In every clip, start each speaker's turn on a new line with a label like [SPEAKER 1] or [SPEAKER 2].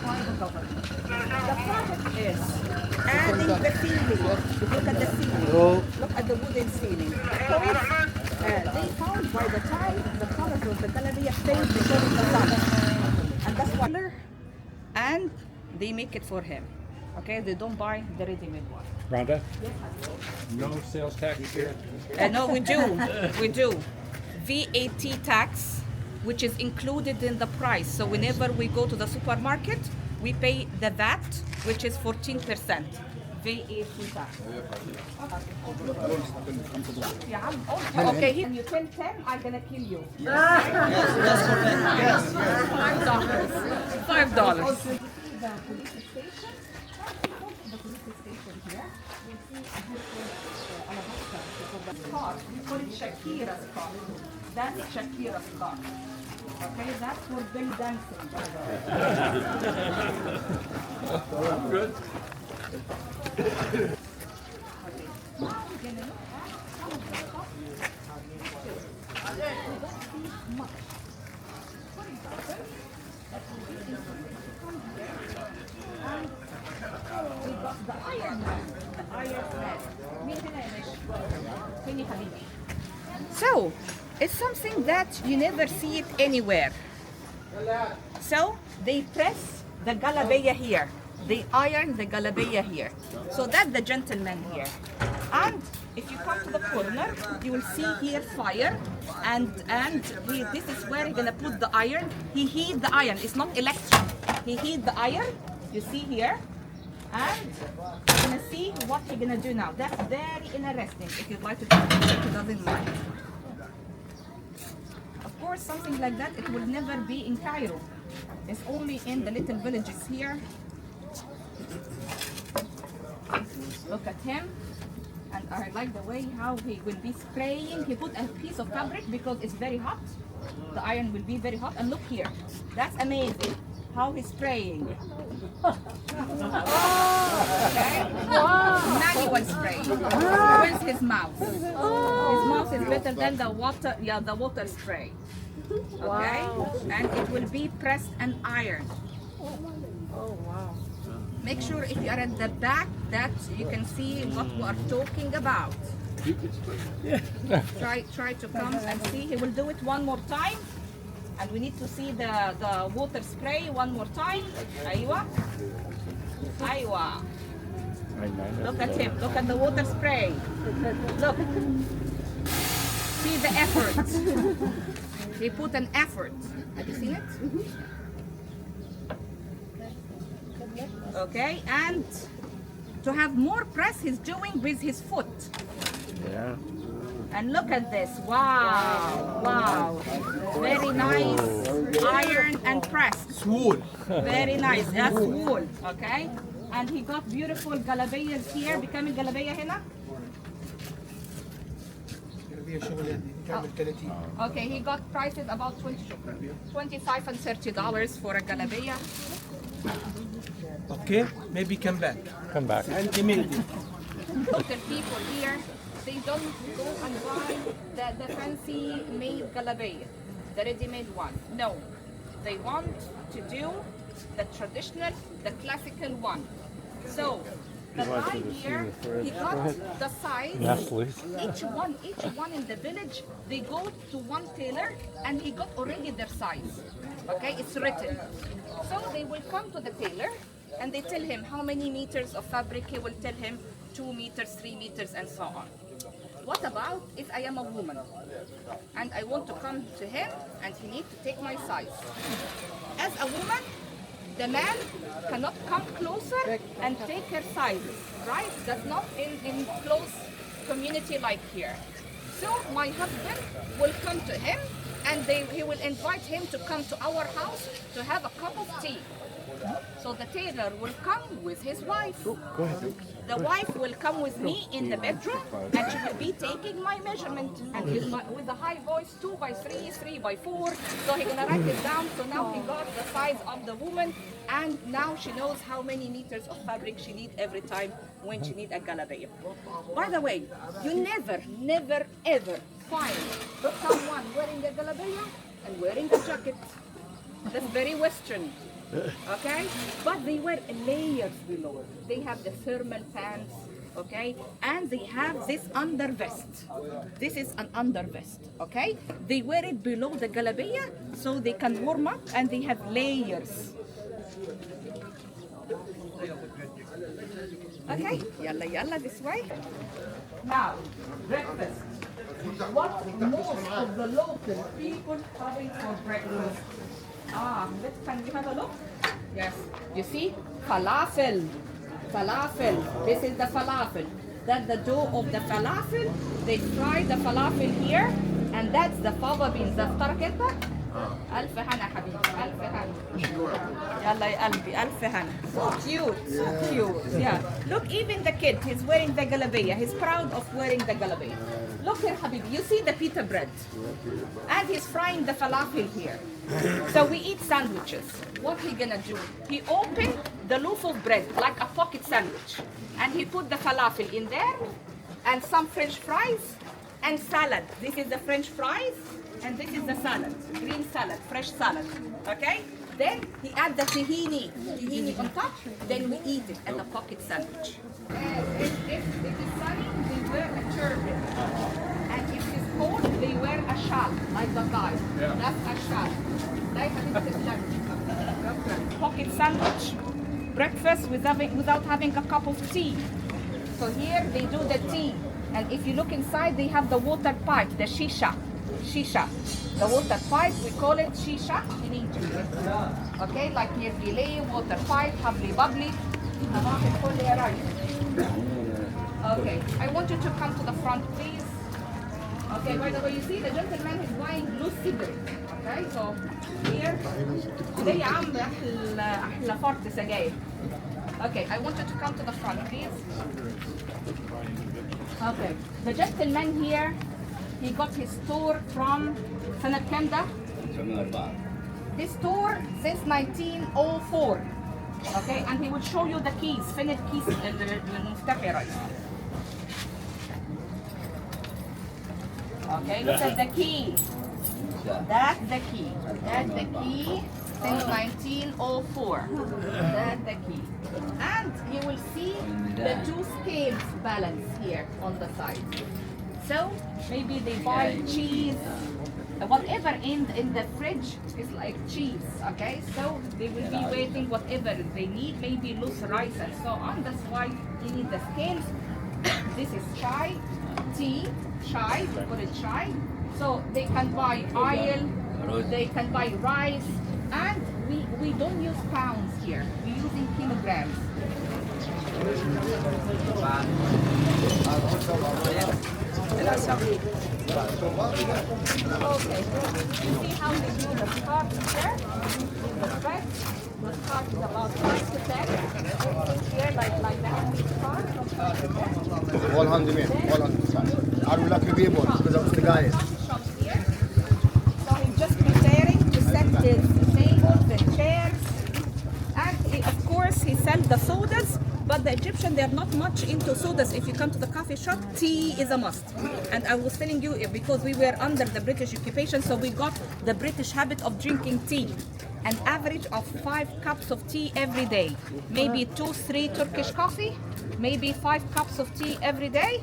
[SPEAKER 1] by the government. The project is adding the ceiling. Look at the ceiling. Look at the wooden ceiling. They found by the time the colors of the gallery fade because of the sun. And that's why. And they make it for him. Okay, they don't buy the ready-made one.
[SPEAKER 2] Rhonda? No sales tax here?
[SPEAKER 1] No, we do. We do. VAT tax, which is included in the price. So whenever we go to the supermarket, we pay the VAT, which is 14%. VAT tax. Okay, you tell 10, I'm gonna kill you.
[SPEAKER 3] That's correct. Yes.
[SPEAKER 1] $5. $5. The police station. The police station here. We see a beautiful alabaster car. We call it Shakira's car. That's Shakira's car. Okay, that's for belly dancing.
[SPEAKER 2] Good.
[SPEAKER 1] Okay. Now we're gonna look at some of the stuff. We don't see much. For example, that will be interesting to come here. And we got the Iron Man. The Iron Man. مين هنا يا باشا؟ فين يا حبيبي؟ So, it's something that you never see it anywhere. So, they press the galabeya here. They iron the galabeya here. So that's the gentleman here. And if you come to the corner, you will see here fire. And this is where he's gonna put the iron. He heat the iron. It's not electric. He heat the iron. You see here. And you're gonna see what he's gonna do now. That's very interesting. If you'd like to take a picture, he doesn't mind. Of course, something like that, it will never be in Cairo. It's only in the little villages here. Look at him. And I like the way how he will be spraying. He put a piece of fabric because it's very hot. The iron will be very hot. And look here. That's amazing. How he's spraying. Okay? Manual spray. Where's his mouth? His mouth is better than the water, the water spray. Okay? And it will be pressed and ironed.
[SPEAKER 4] Oh, wow.
[SPEAKER 1] Make sure if you are at the back that you can see what we are talking about. Try to come and see. He will do it one more time. And we need to see the water spray one more time. Aywa. Aywa. Look at him. Look at the water spray. Look. See the effort. He put an effort. Have you seen it? Okay, and to have more press, he's doing with his foot.
[SPEAKER 2] Yeah.
[SPEAKER 1] And look at this. Wow. Wow. Very nice. Iron and pressed.
[SPEAKER 3] wool.
[SPEAKER 1] Very nice. That's wool. Okay. And he got beautiful galabeyas here. Becoming galabeya هنا. Okay, he got prices about 25 and $30 for a galabeya.
[SPEAKER 3] Okay, maybe come back.
[SPEAKER 2] Come back.
[SPEAKER 1] Local people here, they don't go and buy the fancy made galabeya, the ready-made one. No, they want to do the traditional, the classical one. So the guy here, he got the size.
[SPEAKER 2] Yes, please.
[SPEAKER 1] Each one in the village, they go to one tailor and he got already their size. Okay, it's written. So they will come to the tailor and they tell him how many meters of fabric. He will tell him 2 meters, 3 meters, and so on. What about if I am a woman and I want to come to him and he needs to take my size? As a woman, the man cannot come closer and take her sizes, right? That's not in close community like here. So my husband will come to him and he will invite him to come to our house to have a cup of tea. So the tailor will come with his wife.
[SPEAKER 2] Go ahead.
[SPEAKER 1] The wife will come with me in the bedroom and she will be taking my measurement and with a high voice, 2 by 3, 3 by 4. So he's gonna write it down. So now he got the size of the woman and now she knows how many meters of fabric she needs every time when she needs a galabeya. By the way, you never ever find someone wearing a galabeya and wearing a jacket. That's very Western. okay? But they wear layers below. They have the thermal pants, okay? And they have this under vest. This is an under vest, okay? They wear it below the galabeya so they can warm up, and they have layers. Okay, yalla yalla this way. Now, breakfast. What most of the local people having for breakfast? Can we have a look? Yes. You see? Falafel. Falafel. This is the falafel. That's the dough of the falafel. They fry the falafel here, and that's the fava beans. The taraketa. ألف هنا حبيبي ألف هنا يلا يا قلبي ألف هنا so cute yeah look even the kid he's wearing the galabeya he's proud of wearing the galabeya look here حبيبي you see the pita bread and he's frying the falafel here so we eat sandwiches what he gonna do he opened the loaf of bread like a pocket sandwich and he put the falafel in there and some French fries and salad this is the French fries and this is the salad, green salad, fresh salad, okay? Then he add the tahini on top, then we eat it as a pocket sandwich. If it is sunny, they wear a turban. And if it's cold, they wear a shawl, like the guy. Yeah. That's a shawl. Pocket sandwich, breakfast without having a cup of tea. So here they do the tea. And if you look inside, they have the water pipe, the shisha. The water pipe, we call it shisha in Egypt. Okay, like here delay, water pipe, hubbly bubbly. Okay, I want you to come to the front, please. Okay, by the way, you see the gentleman is buying blue cigarette. Okay, so here, today I'm أحلى فرط سجاير. Okay, I want you to come to the front, please. Okay, the gentleman here, he got his store from سنة كام ده؟ This store since 1904. Okay, and he will show you the keys. فين الكيس المفتاح يا ريس؟ Okay, look at the key. That's the key. That's the key since 1904. That's the key. And you will see the two scales balance here on the side. So maybe they buy cheese, whatever in the fridge is like cheese, okay? So they will be waiting whatever they need, maybe loose rice and so on. That's why you need the scales. This is chai, tea, chai, we call it chai. So they can buy oil, they can buy rice, and we don't use pounds here. We're using kilograms. Okay. You see how they do the scarf here? The thread. The scarf is about 5 to 10. Here, like that. Scarf.
[SPEAKER 5] All handmade. All handmade. I would like to be able because I was the guy.
[SPEAKER 1] So he's just preparing to set his tables and chairs. And of course, he sells the sodas. But the Egyptian, they are not much into sodas. If you come to the coffee shop, tea is a must. And I was telling you, because we were under the British occupation, so we got the British habit of drinking tea. An average of 5 cups of tea every day. Maybe 2-3 Turkish coffee, maybe 5 cups of tea every day,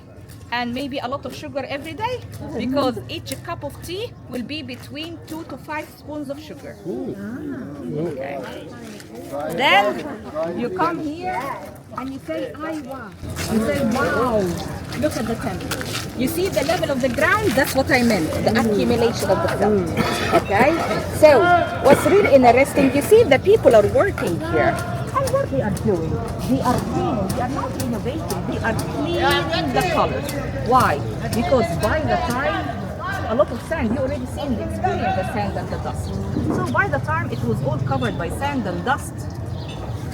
[SPEAKER 1] and maybe a lot of sugar every day, because each cup of tea will be between 2 to 5 spoons of sugar. Okay. Then you come here and you say, wow. You say, wow, look at the temple. You see the level of the ground? That's what I meant, the accumulation of the stuff. Okay? So, what's really interesting, you see the people are working here. And what they are doing? They are cleaning, they are not innovating, they are cleaning the colors. Why? Because by the time, a lot of sand, you already seen the experience, the sand and the dust. So by the time it was all covered by sand and dust,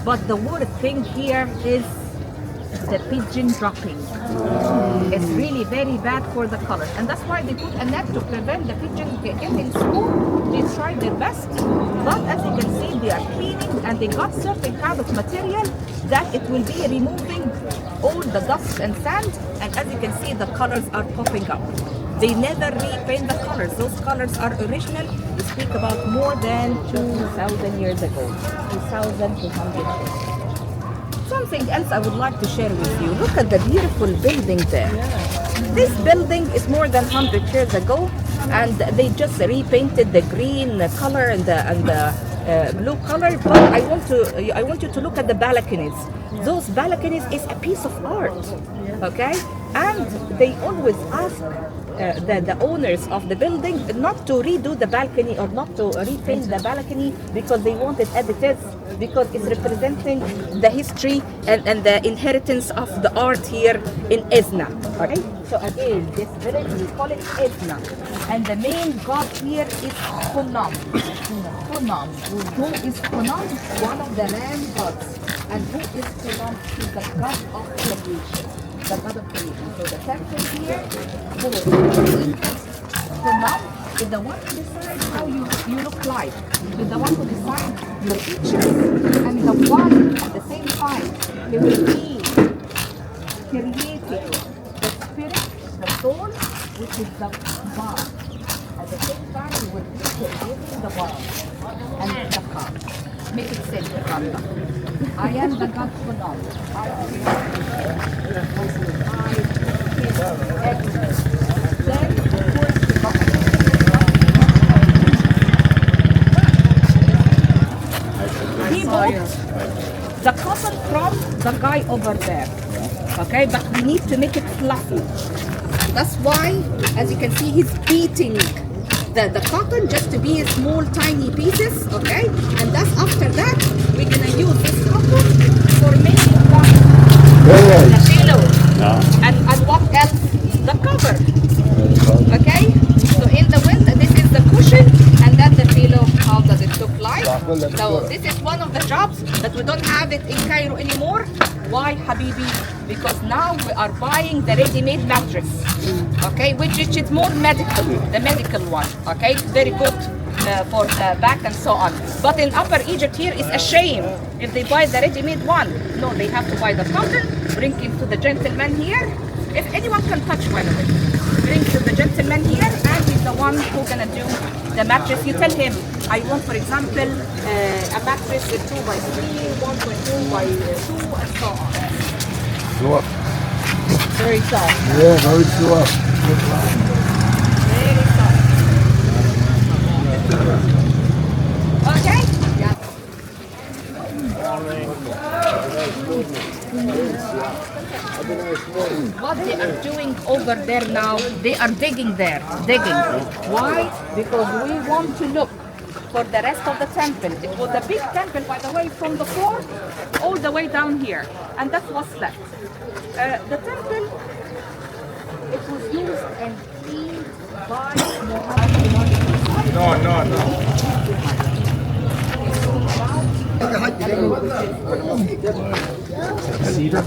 [SPEAKER 1] but the worst thing here is the pigeon dropping. It's really very bad for the color, and that's why they put a net to prevent the pigeons getting spooked. They try their best, but as you can see, they are cleaning, and they got certain kind of material that it will be removing all the dust and sand, and as you can see, the colors are popping up. They never repaint the colors. Those colors are original. We speak about more than 2,000 years ago, 2,200 years. Something else I would like to share with you. Look at the beautiful building there. This building is more than 100 years ago, and they just repainted the green color and the blue color. But I want you to look at the balconies. Those balconies is a piece of art, okay? And they always ask the owners of the building not to redo the balcony or not to repaint the balcony because they want it as it is, because it's representing the history and the inheritance of the art here in Esna. Okay? So again, this village, we call it Esna. And the main god here is Hunam. Hunam. Who is Hunam? One of the land gods. And who is Hunam? He's the god of creation. The god of creation. So the temple here, Hunam is the one who decides how you look like. He's the one who decides your features. And the one at the same time, he will be creating the spirit, the soul, which is the God. At the same time, he will be creating the world and the God. Make it simple, Randa. I am the God for now. I am excellent. Then, of course, the God. He bought the cotton from the guy over there. Okay, but we need to make it fluffy. That's why, as you can see, he's beating the cotton just to be small, tiny pieces. Okay, and that's after that we're gonna use this cotton for making the pillow and what else? The cover. Okay, so in the wind, this is the cushion, and then the pillow. How does it look like? So this is one of the jobs that we don't have it in Cairo anymore. Why, Habibi? Because now we are buying the ready-made mattress, okay, which is more medical, the medical one, okay, very good for the back and so on. But in Upper Egypt here, it's a shame if they buy the ready-made one. No, they have to buy the cotton, bring it to the gentleman here. If anyone can touch, by the way, bring to the gentleman here, and he's the one who's gonna do the mattress. You tell him, I want, for example, a mattress 2 by 3, 1.2 by 2, and so on.
[SPEAKER 5] Soft.
[SPEAKER 1] Very soft.
[SPEAKER 5] Yeah, very soft.
[SPEAKER 1] Very soft. Okay? Yeah. What they are doing over there now, they are digging there. Digging. Why? Because we want to look for the rest of the temple. It was a big temple, by the way, from the floor all the way down here. And that's what's left. The temple, it was used and cleaned by Muhammad.
[SPEAKER 2] No. Cedar?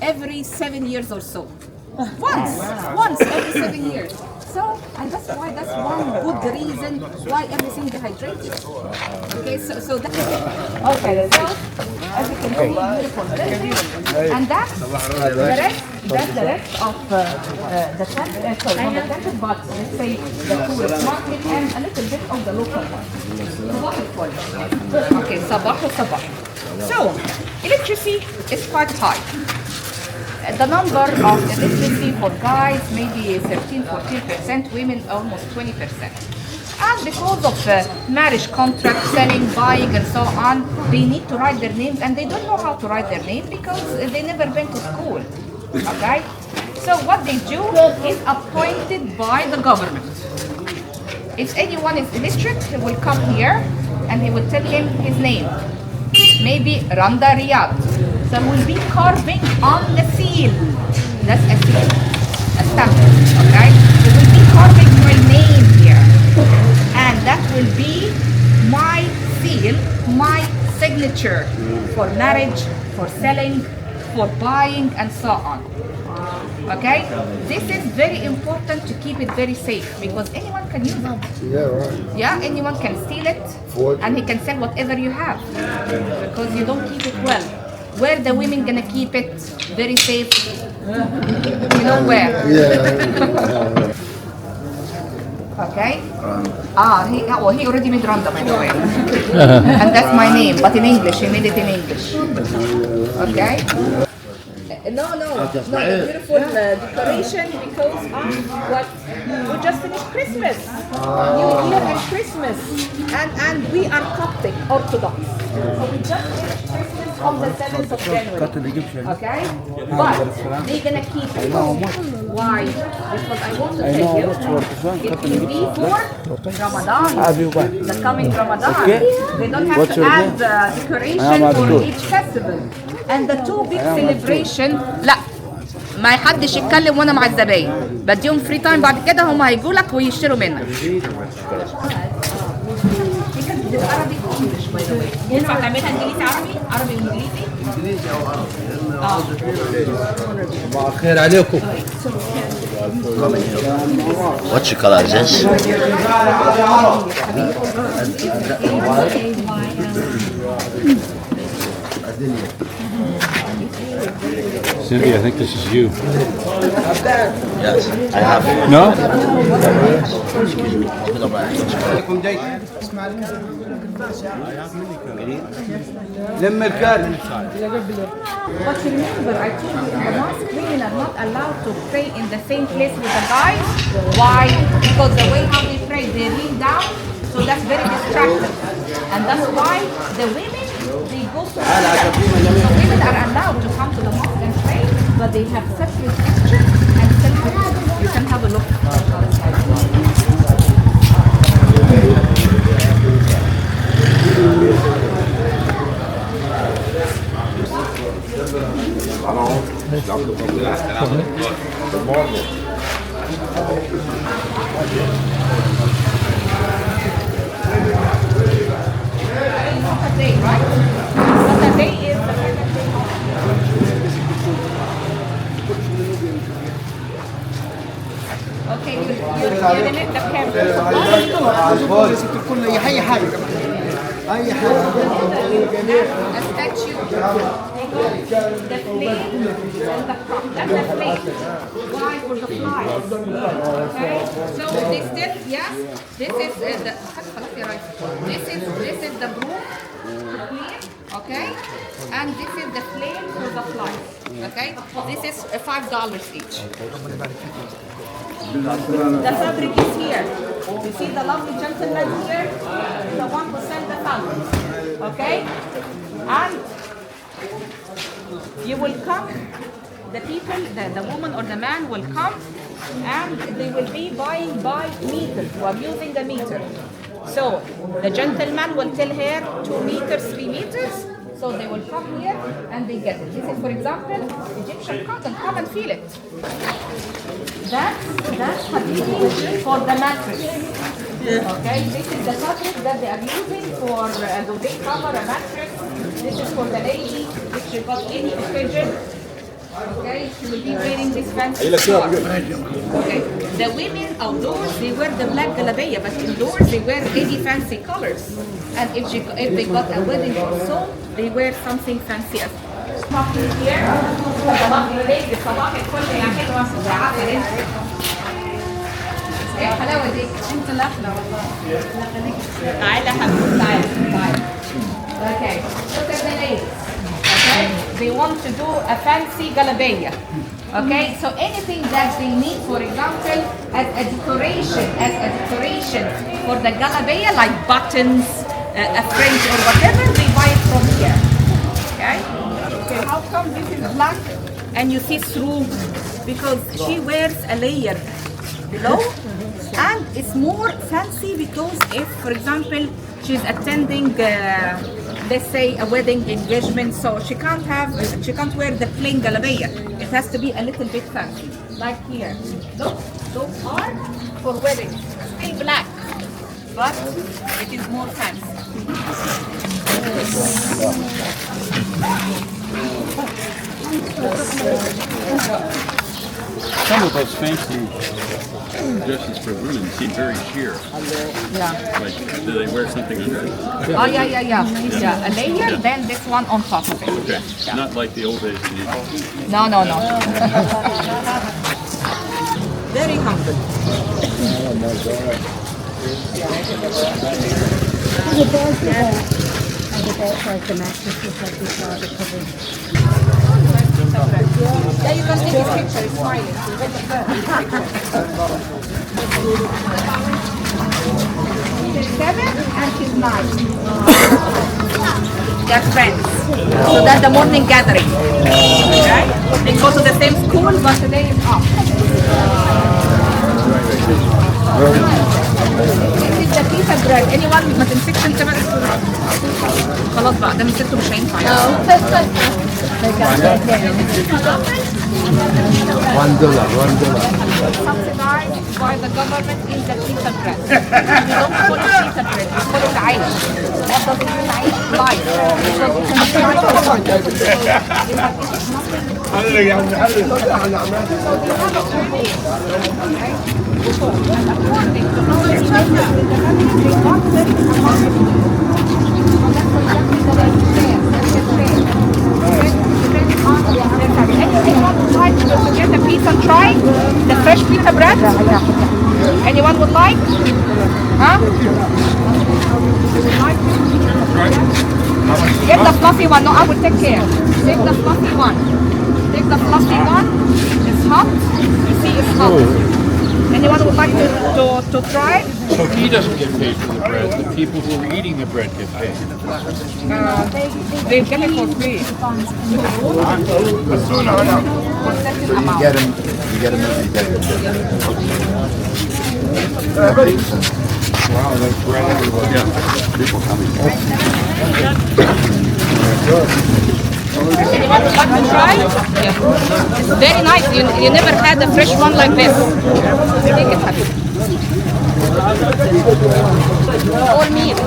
[SPEAKER 1] Every 7 years or so. Once every 7 years. So, and that's why that's one good reason why everything dehydrated. Okay, so that is it. Okay, so as you can see, beautiful building. And that's the rest of the temple, sorry, not the temple, but let's say the tourist market and a little bit of the local one. Okay, sabah. So, electricity is quite high. The number of electricity for guys maybe 13-14%, women almost 20%. And because of marriage contract, selling, buying and so on, they need to write their names and they don't know how to write their name because they never been to school. Okay? So what they do is appointed by the government. If anyone is illiterate, he will come here and he will tell him his name. Maybe Randa Riyadh. So we'll be carving on the seal. That's a seal, a stamp, okay? So we'll be carving my name here. And that will be my seal, my signature for marriage, for selling, for buying, and so on. Okay? This is very important to keep it very safe because anyone can use it.
[SPEAKER 5] Yeah, right.
[SPEAKER 1] Yeah, anyone can steal it and he can sell whatever you have because you don't keep it well. where the women gonna keep it very safe? You know where?
[SPEAKER 5] Yeah.
[SPEAKER 1] Okay. He already made Randa, by the way. And that's my name, but in English. He made it in English. Okay. No, the beautiful decoration because what we just finished Christmas, New Year and Christmas, and we are Coptic Orthodox, so we just finished Christmas on the 7th of January. Okay, but they're gonna keep it. Why? Because I want to tell you, it will be for Ramadan, the coming Ramadan. They don't have to add decoration for each festival. And the two big celebration لا ما حدش يتكلم وانا مع الزباين بديهم فري تايم بعد كده هم هيجوا لك ويشتروا منك. عربي انجلش باي ذا واي ينفع تعملها انجليزي عربي وانجليزي؟ انجليزي او عربي.
[SPEAKER 3] صباح الخير عليكم.
[SPEAKER 6] What you call it, this?
[SPEAKER 2] Cynthia, I think this is you.
[SPEAKER 6] Yes, I have.
[SPEAKER 2] No?
[SPEAKER 3] لم الكار.
[SPEAKER 1] But remember, I told you in the mosque, women are not allowed to pray in the same place with the guys. Why? Because the way how they pray, they lean down, so that's very distracting. And that's why the women, they go to the women are allowed to come to the mosque and pray, but they have separate sections and separate. You can have a look. Saturday, right? Saturday is the okay, you limit the camera. A statue, the flame, and the prop. That's the flame. Why? For the flies. Okay? So they still, yes, this is the this is the broom to clean, okay? And this is the flame for the flies. Okay? This is $5 each. The fabric is here. You see the lovely gentleman here? The one who sent the fabric. Okay? And you will come, the people, the woman or the man will come and they will be buying by meter. I'm using the meter. So the gentleman will tell her 2 meters, 3 meters. So they will come here and they get it. This is, for example, Egyptian cotton. Come and feel it. That's habibi for the mattress. Okay, this is the fabric that they are using for do they cover a mattress. This is for the lady if she got any occasion. Okay, she will be wearing this fancy stuff. Okay, the women outdoors they wear the black galabaya, but indoors they wear any fancy colors. And if they got a wedding or so, they wear something fancy as here. صباح الفل يا حلوة يا عسل انت. ايه الحلاوة دي؟ انت الأحلى والله. تعالى حبيبي تعالى. Okay, look at the ladies. Okay, they want to do a fancy galabaya. Okay, so anything that they need, for example, as a decoration for the galabaya, like buttons, a fringe or whatever, they buy it from here. Okay. Okay, how come this is black and you see through? Because she wears a layer below and it's more fancy because if, for example, she's attending, let's say, a wedding engagement, so she can't wear the plain galabaya. It has to be a little bit fancy, like here. Look, those are for weddings, still black, but it is more fancy.
[SPEAKER 2] Some of those fancy dresses for women seem very sheer.
[SPEAKER 1] Yeah.
[SPEAKER 2] Like, do they wear something under it?
[SPEAKER 1] Oh, yeah. A layer, then this one on top of it.
[SPEAKER 2] Okay.
[SPEAKER 1] Yeah.
[SPEAKER 2] Not like the old days.
[SPEAKER 1] No. Very humble. Yeah, you can take a picture, it's smiling. She's 7 and she's 9. They're friends. So that's the morning gathering. Okay? They go to the same school, but today is off. This is the pizza bread. Anyone ما تمسكش انت بقى خلاص بقى ده مسكته مش هينفع
[SPEAKER 3] $1.
[SPEAKER 1] Subsidized by the government is the pizza bread. We don't call it pizza bread, we call it عيش. What does it mean عيش? Life. Because we can try to afford it. So they have a campaign, okay? And according to how they measure the country, they got very amount. So that's exactly the way it's there. Anyone would like to get a piece and try the fresh pita bread? Anyone would like? Huh? Get the fluffy one. No, I will take care. Take the fluffy one. Take the fluffy one. It's hot. You see, it's hot. Anyone would like to try?
[SPEAKER 2] So he doesn't get paid for the bread. The people who are eating the bread get paid.
[SPEAKER 1] They get it for free.
[SPEAKER 5] You get them every day.
[SPEAKER 2] Wow, that's bread everywhere. Yeah.
[SPEAKER 5] People coming.
[SPEAKER 1] Anyone would like to try? Yeah. It's very nice. You never had a fresh one like this. Take it, Habib. All meat.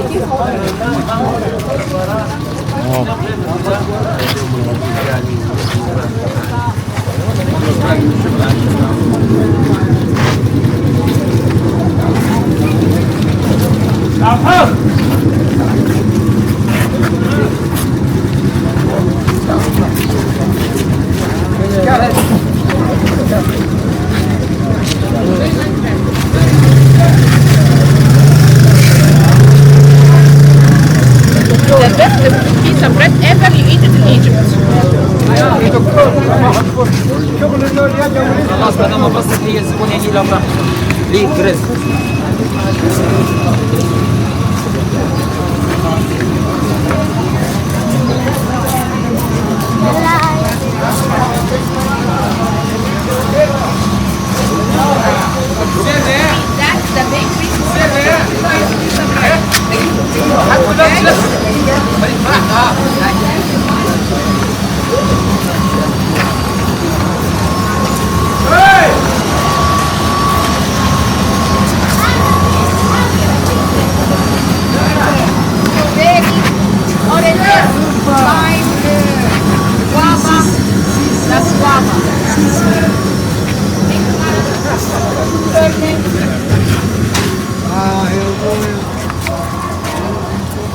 [SPEAKER 1] The best piece of bread ever, you eat it in Egypt.
[SPEAKER 3] خلاص انا ما بصت هي الزبون يعني لما ليه كريس
[SPEAKER 1] That's the bakery.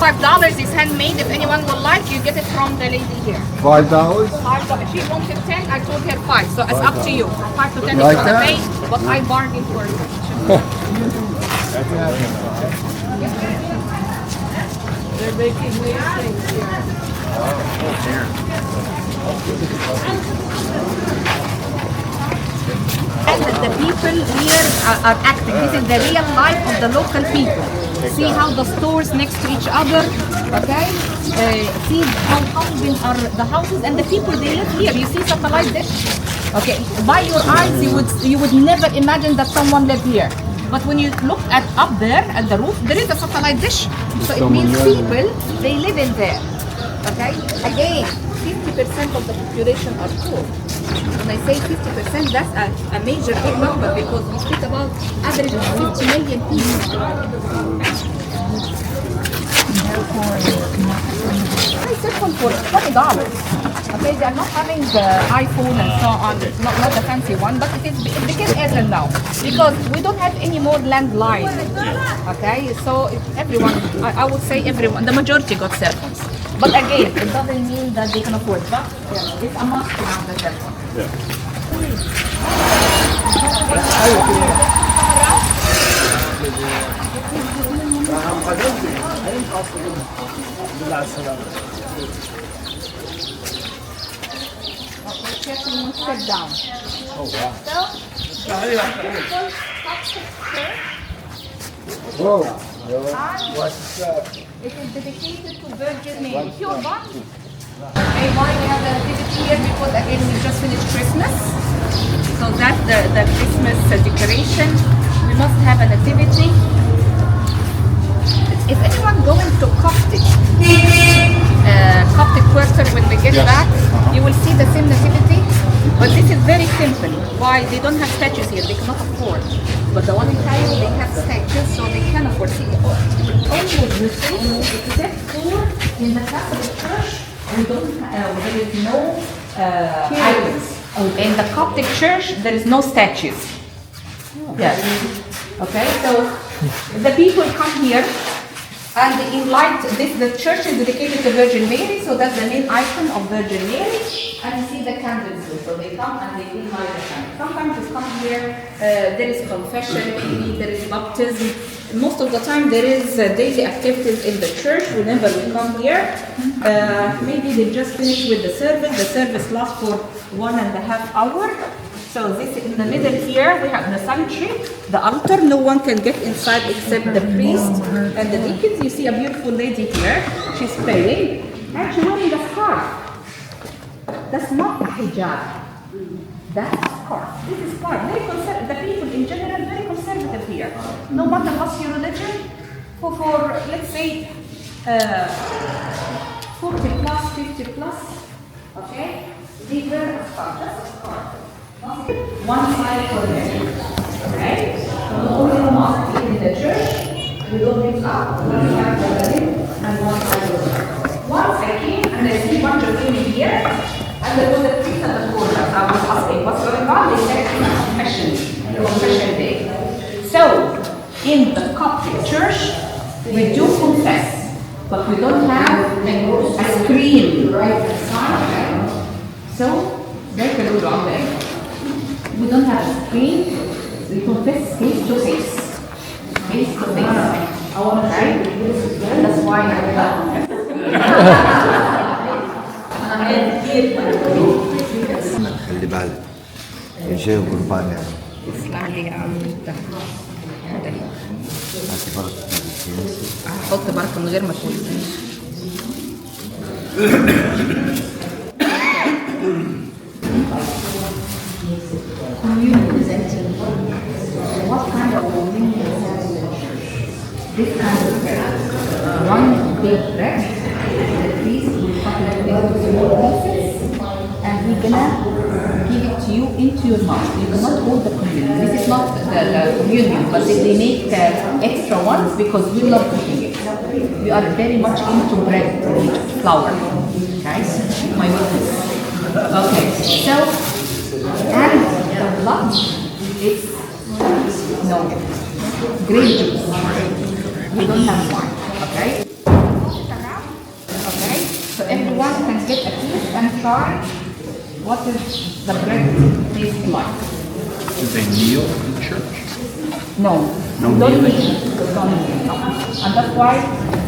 [SPEAKER 1] $5 is handmade. If anyone would like, you get it from the lady here.
[SPEAKER 3] $5.
[SPEAKER 1] $5. If she wanted 10, I told her 5. So it's up to you. From 5 to 10
[SPEAKER 3] Like
[SPEAKER 1] is gonna
[SPEAKER 3] that?
[SPEAKER 1] pay, but I bargained for it.
[SPEAKER 4] They're making these things here.
[SPEAKER 1] And the people here are acting. This is the real life of the local people. See how the stores next to each other, okay? See how housing are the houses and the people they live here. You see satellite dish? Okay, by your eyes you would never imagine that someone lived here. But when you look at up there at the roof, there is a satellite dish. So it means people they live in there. Okay? Again, 50% of the population are poor. When I say 50%, that's a major big number because we speak about average of 50 million people. I said one for $20. Okay, they are not having the iPhone and so on, not the fancy one, but it became Esna now because we don't have any more landline. Okay, so everyone, I would say everyone, the majority got cell phones. But again, it doesn't mean that they can afford it. But it's a must to have the cell phone. Okay, carefully sit down. Oh wow.
[SPEAKER 5] Whoa.
[SPEAKER 1] What's it is dedicated to Virgin Mary. Pure one. Okay, why we have the activity here? Because again we just finished Christmas. So that's the Christmas decoration. We must have an activity. If anyone going to Coptic quarter when we get back, you will see the same nativity. But this is very simple. Why? They don't have statues here. They cannot afford. But the one in Cairo, they have statues, so they can afford. See, only you see, except for in the Catholic Church, we don't. There is no icons. In the Coptic Church, there is no statues. Yes. Okay. So the people come here. And in light, the church is dedicated to Virgin Mary, so that's the main icon of Virgin Mary. And you see the candles here. So they come and they light the candles. Sometimes you come here, there is confession, maybe there is baptism. Most of the time there is daily activities in the church whenever we come here. Maybe they just finished with the service. The service lasts for 1.5 hours. So this in the middle here, we have the sanctuary, the altar. No one can get inside except the priest and the deacons. You see a beautiful lady here. She's praying and she's wearing a scarf. That's not a hijab. That's a scarf. This is scarf. Very conservative. The people in general very conservative here. No matter what's your religion, for let's say 40 plus, 50 plus, okay? They wear a scarf. Just a scarf. One side for them. Okay? So only the mosque in the church, we don't mix up. One side for them and one side for them. Once I came and I see a bunch of women here, and there was a priest at the corner. I was asking what's going on. They said it's confession day. So in the Coptic church, we do confess, but we don't have a screen right inside. So they can do wrong there. We don't have a screen, we confess face to face. Face to face. Okay? That's why
[SPEAKER 5] خلي بالك يا شيخ قربان يعني
[SPEAKER 1] هحط بركة من غير ما تقول. Communion presenting what kind of communion is that in the church? This kind of bread. One big bread, the priest will cut it into small pieces, and we're gonna give it to you into your mouth. You cannot hold the communion. This is not the communion, but they make extra ones because we love cooking it. We are very much into bread, flour. Guys, my goodness. Okay, so and the blood is no grape juice. We don't have wine. Okay. Okay. So everyone can get a piece and try what is the bread taste like.
[SPEAKER 2] Do they kneel in church?
[SPEAKER 1] No.
[SPEAKER 2] No
[SPEAKER 1] don't
[SPEAKER 2] kneeling?
[SPEAKER 1] kneel. Don't kneel. No. And that's why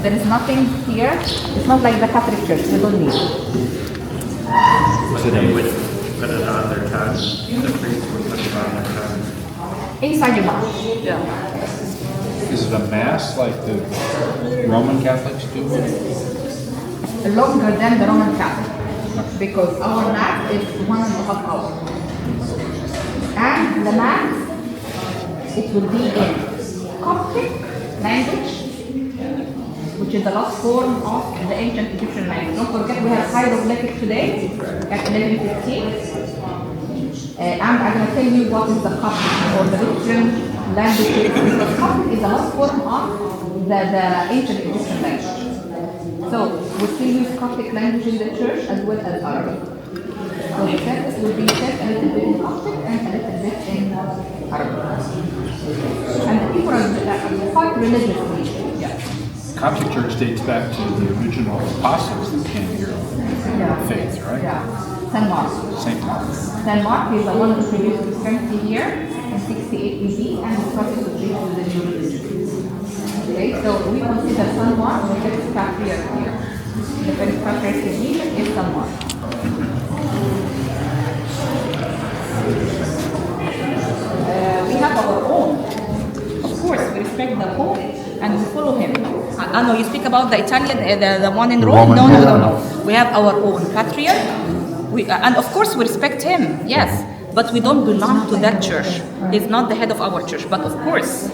[SPEAKER 1] there is nothing here. It's not like the Catholic Church. We don't kneel.
[SPEAKER 7] So they would put it on their tongue. The priest would put it on their tongue.
[SPEAKER 1] Inside your mouth.
[SPEAKER 2] Is it a mass like the Roman Catholics do?
[SPEAKER 1] Longer than the Roman Catholic, because our mass is 1.5 hours. And the mass, it will be in Coptic language, which is the last form of the ancient Egyptian language. Don't forget we have hieroglyphic today at 11:15. And I'm going to tell you what is the Coptic or the different languages, because Coptic is the last form of the ancient Egyptian language. So we still use Coptic language in the church as well as Arabic. So the service will be said a little bit in Coptic and a little bit in Arabic. And the people are quite religious.
[SPEAKER 2] Coptic Church dates back to the original apostles that came here with faith, right?
[SPEAKER 1] Yeah. St. Mark.
[SPEAKER 2] Saint Mark.
[SPEAKER 1] St. Mark is the one who introduced Christianity here in 68 AD and the prophet was raised to the new religion. Okay, so we consider St. Mark the first patriarch here. The first patriarch in Egypt is St. Mark. We have our own. Of course, we respect the Pope and we follow him. No, you speak about the Italian, the one in Rome? No. We have our own patriarch. And of course we respect him, yes. But we don't belong to that church. He's not the head of our church. But of course,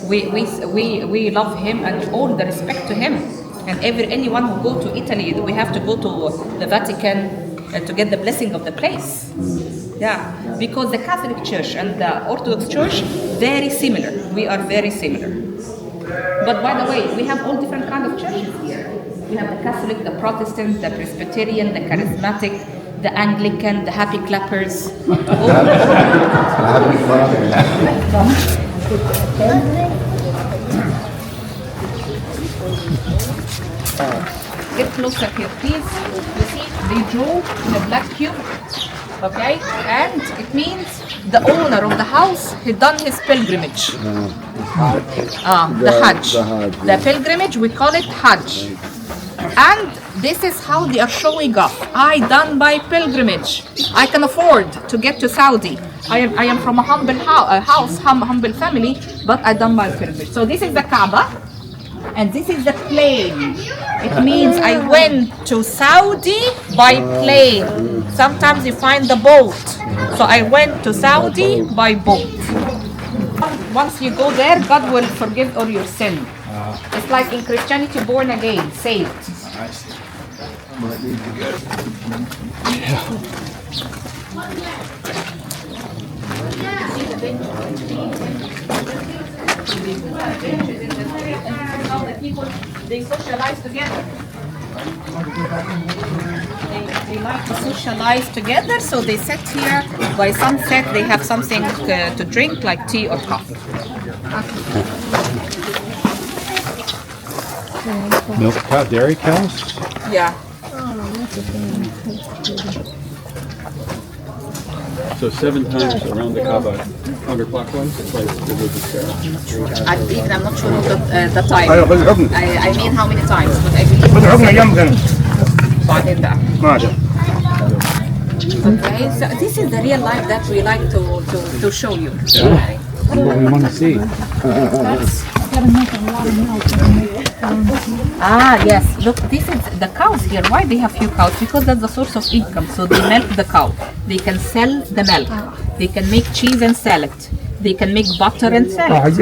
[SPEAKER 1] we love him and all the respect to him. And anyone who go to Italy, we have to go to the Vatican to get the blessing of the place. Yeah, because the Catholic Church and the Orthodox Church, very similar. We are very similar. But by the way, we have all different kinds of churches here. We have the Catholic, the Protestant, the Presbyterian, the Charismatic, the Anglican, the Happy Clappers. Get closer here, please. You see, they drew in a black cube. Okay, and it means the owner of the house, he done his pilgrimage. The Hajj. The pilgrimage, we call it Hajj. And this is how they are showing off. I done my pilgrimage. I can afford to get to Saudi. I am from a humble humble family, but I done my pilgrimage. So this is the Kaaba, and this is the plane. It means I went to Saudi by plane. Sometimes you find the boat. So I went to Saudi by boat. Once you go there, God will forgive all your sin. It's like in Christianity, born again, saved. How the people, they socialize together. They like to socialize together, so they sit here. By sunset, they have something to drink, like tea or coffee.
[SPEAKER 2] Milk cow, dairy cows?
[SPEAKER 1] Yeah.
[SPEAKER 8] So 7 times around the Kaaba, counterclockwise, it's like the religious prayer.
[SPEAKER 1] I'm not sure of the time. I mean how many times, but I believe. Okay, so this is the real life that we like to show you.
[SPEAKER 2] Yeah. That's what we want to see.
[SPEAKER 1] Yes. Look, this is the cows here. Why they have few cows? Because that's the source of income. So they milk the cow. They can sell the milk. They can make cheese and sell it. They can make butter and sell it.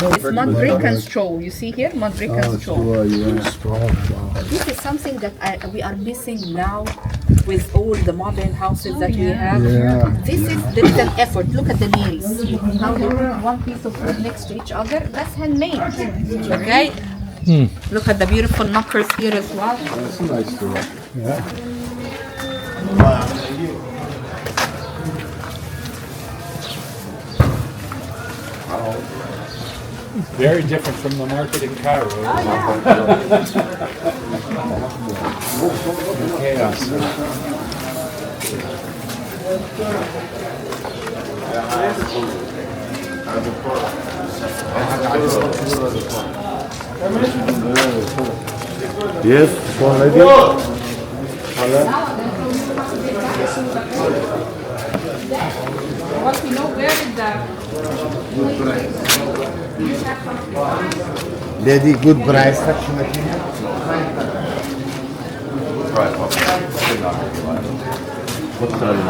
[SPEAKER 1] It's mud brick and straw. You see here, mud brick and straw. This is something that we are missing now with all the modern houses that we have. There is an effort. Look at the nails. How they put one piece of wood next to each other. That's handmade. Okay. Look at the beautiful knockers here as well.
[SPEAKER 2] That's nice to look. Yeah. Very different from the market in Cairo. Chaos.
[SPEAKER 5] Yes, one lady.
[SPEAKER 1] What we know, where is the
[SPEAKER 5] Lady, good price. What color you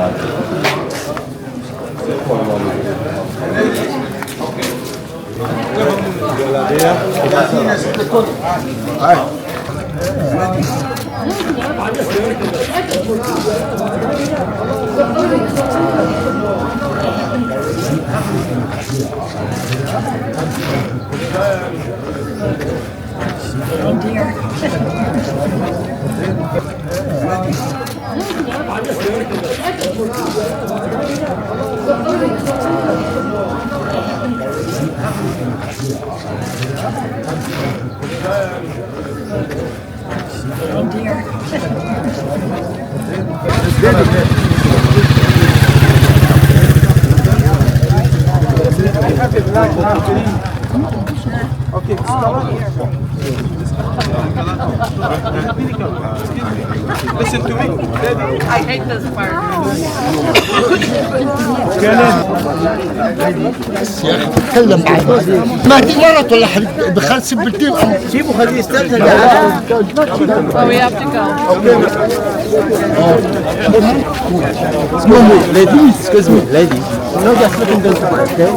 [SPEAKER 3] Listen to me.
[SPEAKER 4] I hate this part.
[SPEAKER 5] تكلم معي ما دي مرت ولا حد بخل سبتين
[SPEAKER 3] سيبه خليه يستنزل.
[SPEAKER 4] Oh, we have to go.
[SPEAKER 3] Ladies, excuse me, ladies. No, just looking this way, okay?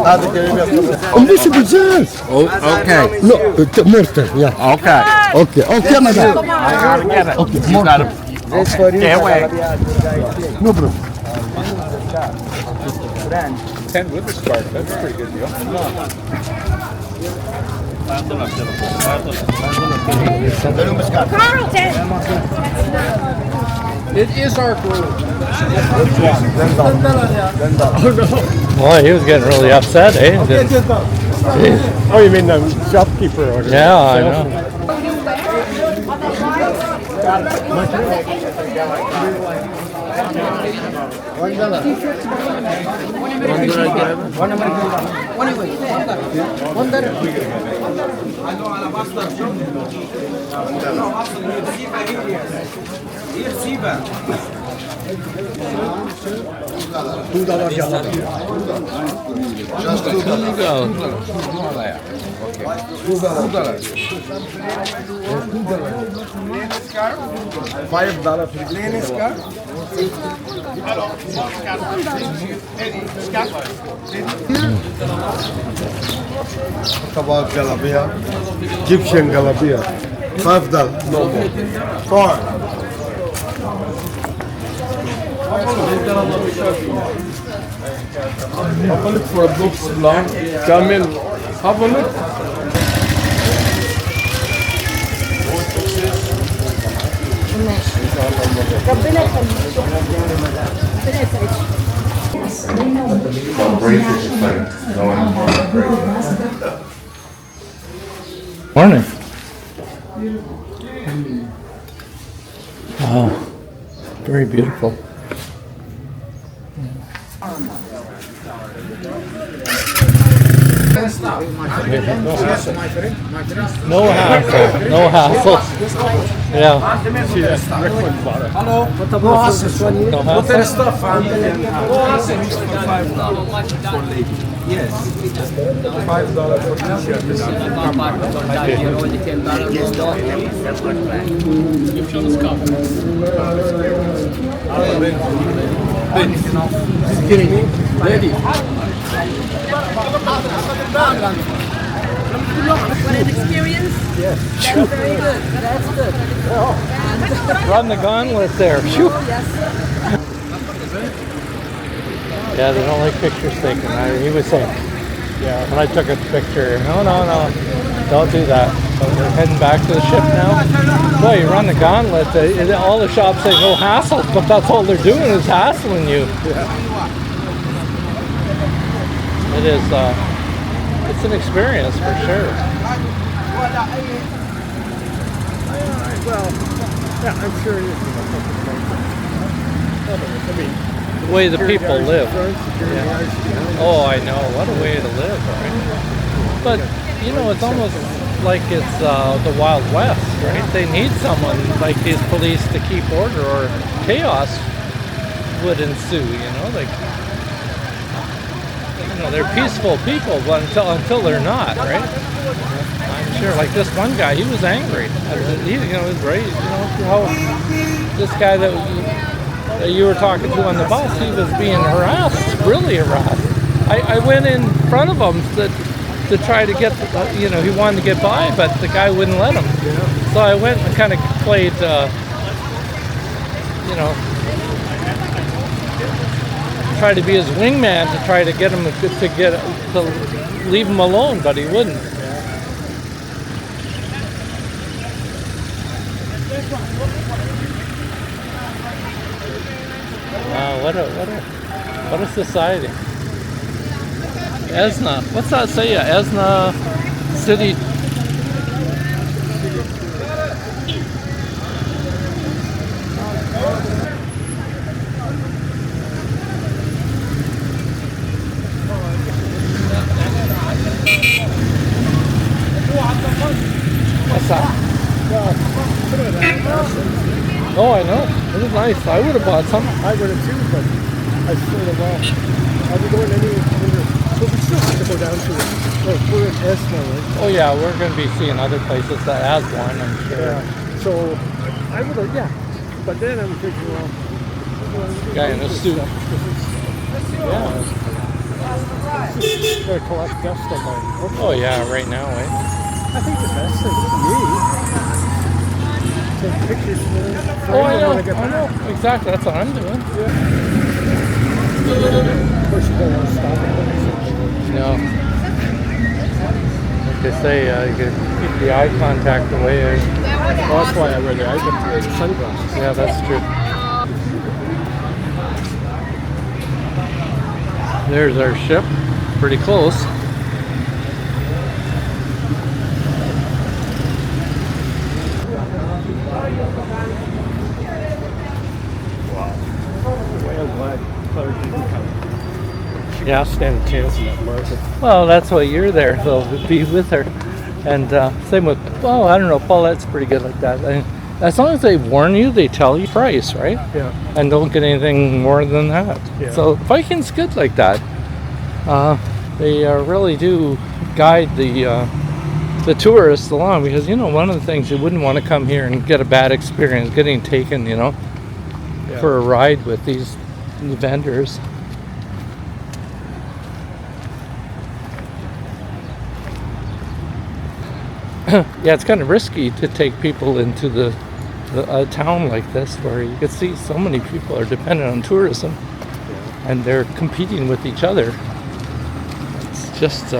[SPEAKER 5] This is business.
[SPEAKER 3] Oh, okay.
[SPEAKER 5] No, mortar, yeah.
[SPEAKER 3] Okay.
[SPEAKER 5] Okay, madam.
[SPEAKER 3] I gotta get it.
[SPEAKER 5] Okay,
[SPEAKER 3] You gotta stay away.
[SPEAKER 5] No problem.
[SPEAKER 2] 10 with the scarf, that's a pretty good deal. It is our group.
[SPEAKER 9] Boy, he was getting really upset, eh?
[SPEAKER 8] Oh, you mean the shopkeeper order?
[SPEAKER 9] Yeah, I know.
[SPEAKER 5] Kebab galabia, Egyptian galabia. $5. No more. 4.
[SPEAKER 8] Have a look for a book long. Kamil, have a look.
[SPEAKER 9] Morning. Wow, very beautiful. No hassle. No hassle. Yeah.
[SPEAKER 3] Hello. No hassle.
[SPEAKER 9] No
[SPEAKER 3] What
[SPEAKER 9] hassle.
[SPEAKER 3] is stuff? No hassle. Yes.
[SPEAKER 8] $5 for t-shirt.
[SPEAKER 3] Ready.
[SPEAKER 4] What an experience? Yes. That's very good. That's good.
[SPEAKER 9] Run the gauntlet there. Phew. Yeah, they don't like pictures taken. He was saying, yeah, when I took a picture, no, don't do that. So we're heading back to the ship now. Boy, you run the gauntlet. All the shops say no hassle, but that's all they're doing is hassling you. It is, it's an experience for sure.
[SPEAKER 8] Well, yeah, I'm sure it is.
[SPEAKER 9] The way the people live. Yeah. Oh, I know. What a way to live, right? But, you know, it's almost like it's the Wild West, right? They need someone like these police to keep order or chaos would ensue, you know? Like, you know, they're peaceful people, but until they're not, right? I'm sure, like this one guy, he was angry. He, you know, was right. You know how this guy that you were talking to on the bus, he was being harassed, really harassed. I went in front of him to try to get, you know, he wanted to get by, but the guy wouldn't let him. So I went and kind of played, you know, tried to be his wingman to try to get him to leave him alone, but he wouldn't. Wow, what a society. Esna, what's that say? Esna city. What's that? Oh, I know. It was nice. I would have bought some.
[SPEAKER 3] I would have too, but I sold them all. Are we going anywhere? But we still have to go down to it. Well, we're in Esna, right?
[SPEAKER 9] Oh yeah, we're going to be seeing other places that Aswan, I'm sure.
[SPEAKER 3] Yeah. So I would have, yeah. But then I'm thinking, well,
[SPEAKER 9] Guy in a suit.
[SPEAKER 3] Yeah. Gotta collect dust on my.
[SPEAKER 9] Oh yeah, right now, eh?
[SPEAKER 3] I think the best thing for me, take pictures for
[SPEAKER 9] Oh, I know,
[SPEAKER 3] when I get
[SPEAKER 9] I know.
[SPEAKER 3] back.
[SPEAKER 9] Exactly, that's what I'm doing.
[SPEAKER 3] Of course, you don't want to stop it.
[SPEAKER 9] No. Like they say, you can keep the eye contact away.
[SPEAKER 3] Well, that's why I wear the sunglasses.
[SPEAKER 9] Yeah, that's true. There's our ship. Pretty close. Yeah.
[SPEAKER 3] Stand a chance in that market.
[SPEAKER 9] Well, that's why you're there. They'll be with her. And same with, well, I don't know, Paulette's pretty good like that. And as long as they warn you, they tell you price, right?
[SPEAKER 3] Yeah.
[SPEAKER 9] And don't get anything more than that.
[SPEAKER 3] Yeah.
[SPEAKER 9] So Viking's good like that. They really do guide the tourists along, because you know, one of the things, you wouldn't want to come here and get a bad experience getting taken, you know, for a ride with these vendors. Yeah, it's kind of risky to take people into a town like this, where you can see so many people are dependent on tourism, and they're competing with each other. It's just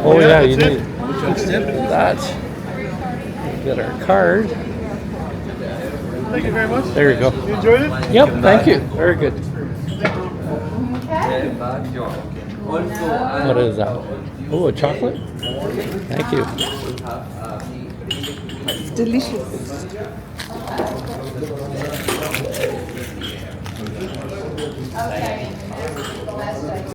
[SPEAKER 9] oh yeah, you need that. Get our card.
[SPEAKER 3] Thank you very much.
[SPEAKER 9] There you go.
[SPEAKER 3] You enjoyed it?
[SPEAKER 9] Yep, thank you. Very good. What is that? Oh, a chocolate? Thank you.
[SPEAKER 1] It's delicious.